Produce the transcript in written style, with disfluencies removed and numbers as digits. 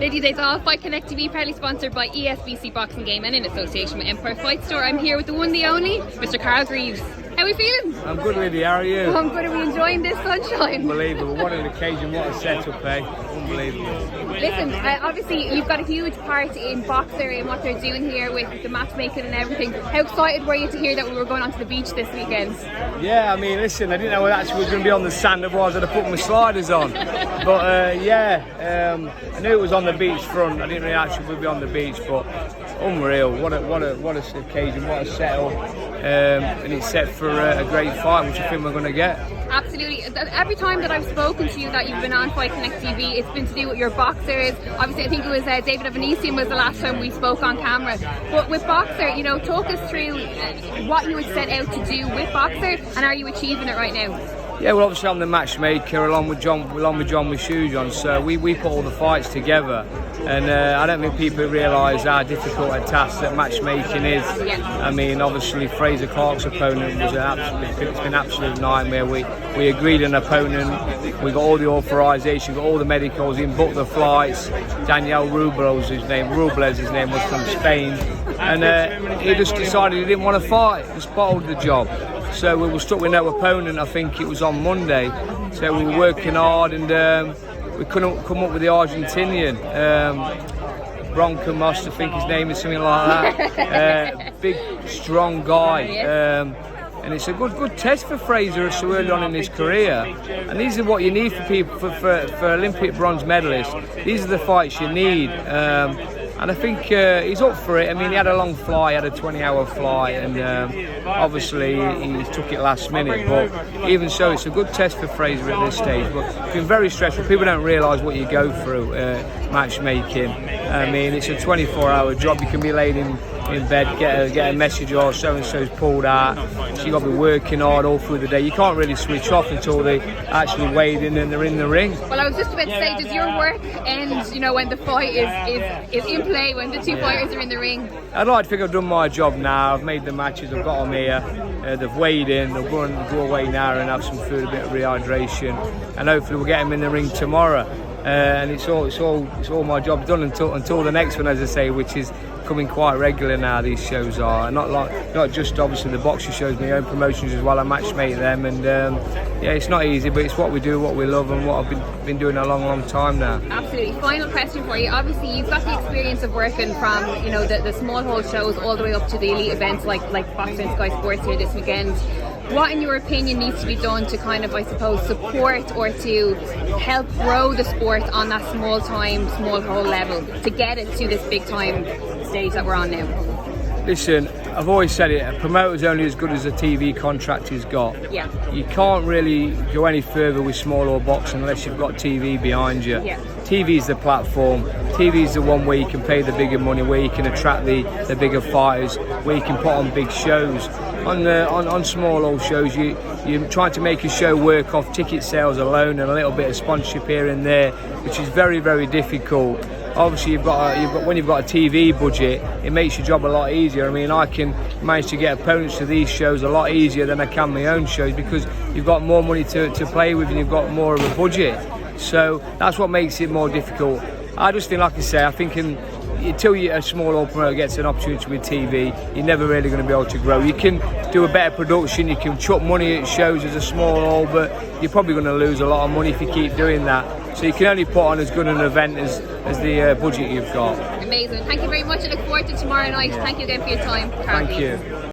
Ladies, it's all Fight Connect TV, proudly sponsored by ESBC Boxing Game and in association with Empire Fight Store. I'm here with the one, the only, Mr. Carl Greaves. How are we feeling? I'm good, Lily. How are you? I'm good. Are we enjoying this sunshine? Unbelievable. What an occasion, what a setup, eh? Unbelievable. Listen, obviously you've got a huge part in Boxer and what they're doing here with the matchmaking and everything. How excited were you to hear that we were going onto the beach this weekend? Yeah, I mean, listen, I didn't know actually was going to be on the sand, otherwise I'd have put my sliders on. But I knew it was on the beach front. I didn't really actually would be on the beach, but unreal. What a occasion, what a setup. And it's set for a great fight, which I think we're going to get. Absolutely. Every time that I've spoken to you that you've been on Fight Connect TV, it's been to do with your boxers. Obviously, I think it was David Evanesian was the last time we spoke on camera. But with Boxer, you know, talk us through what you would set out to do with Boxer, and are you achieving it right now? Yeah, well, obviously I'm the matchmaker along with John with shoes on, so we put all the fights together, and I don't think people realise how difficult a task that matchmaking is. Yeah. I mean, obviously Frazer Clark's opponent was it's been an absolute nightmare. We agreed an opponent, we got all the authorisation, got all the medicals in, booked the flights. Daniel Rubles, his name was from Spain, and he just decided he didn't want to fight, just bottled the job. So we were stuck with no opponent. I think it was on Monday. So we were working hard, and we couldn't come up with the Argentinian. Bronco Most, I think his name is, something like that. Big, strong guy. And it's a good test for Frazer so early on in his career. And these are what you need for people, for Olympic bronze medalists. These are the fights you need. And I think he's up for it. I mean, he had a long fly, he had a 20-hour flight, and obviously he took it last minute. But even so, it's a good test for Frazer at this stage. But it's been very stressful. People don't realise what you go through matchmaking. I mean, it's a 24-hour job. You can be laid in bed, get a message, or so-and-so's pulled out. So you've got to be working hard all through the day. You can't really switch off until they actually weighed in and they're in the ring. Well, I was just about to say, does your work end, you know, when the fight is in play, when the two fighters are in the ring? I'd like to think I've done my job now. I've made the matches, I've got them here. They've weighed in, they'll go away now and have some food, a bit of rehydration, and hopefully we'll get them in the ring tomorrow. And it's all my job done until the next one, as I say, which is coming quite regular now. These shows are not just obviously the boxing shows, my own promotions as well. I matchmake them, and yeah, it's not easy, but it's what we do, what we love, and what I've been doing a long time now. Absolutely. Final question for you. Obviously, you've got the experience of working from, you know, the small hall shows all the way up to the elite events like Boxing Sky Sports here this weekend. What, in your opinion, needs to be done to kind of, I suppose, support or to help grow the sport on that small hall level to get it to this big time stage that we're on now? Listen, I've always said it, a promoter's only as good as a TV contract he's got. Yeah. You can't really go any further with small or boxing unless you've got TV behind you. Yeah. TV's the platform. TV's the one where you can pay the bigger money, where you can attract the bigger fighters, where you can put on big shows. On small old shows, you're trying to make a show work off ticket sales alone and a little bit of sponsorship here and there, which is very, very difficult. Obviously, when you've got a TV budget, it makes your job a lot easier. I mean, I can manage to get opponents to these shows a lot easier than I can my own shows because you've got more money to play with and you've got more of a budget. So that's what makes it more difficult. I just think, like I say, I think until a small old promoter gets an opportunity with TV, you're never really going to be able to grow. You can do a better production, you can chuck money at shows as a small old, but you're probably going to lose a lot of money if you keep doing that. So you can only put on as good an event as the budget you've got. Amazing. Thank you very much. I look forward to tomorrow night. Thank you again for your time, Carl. Thank you.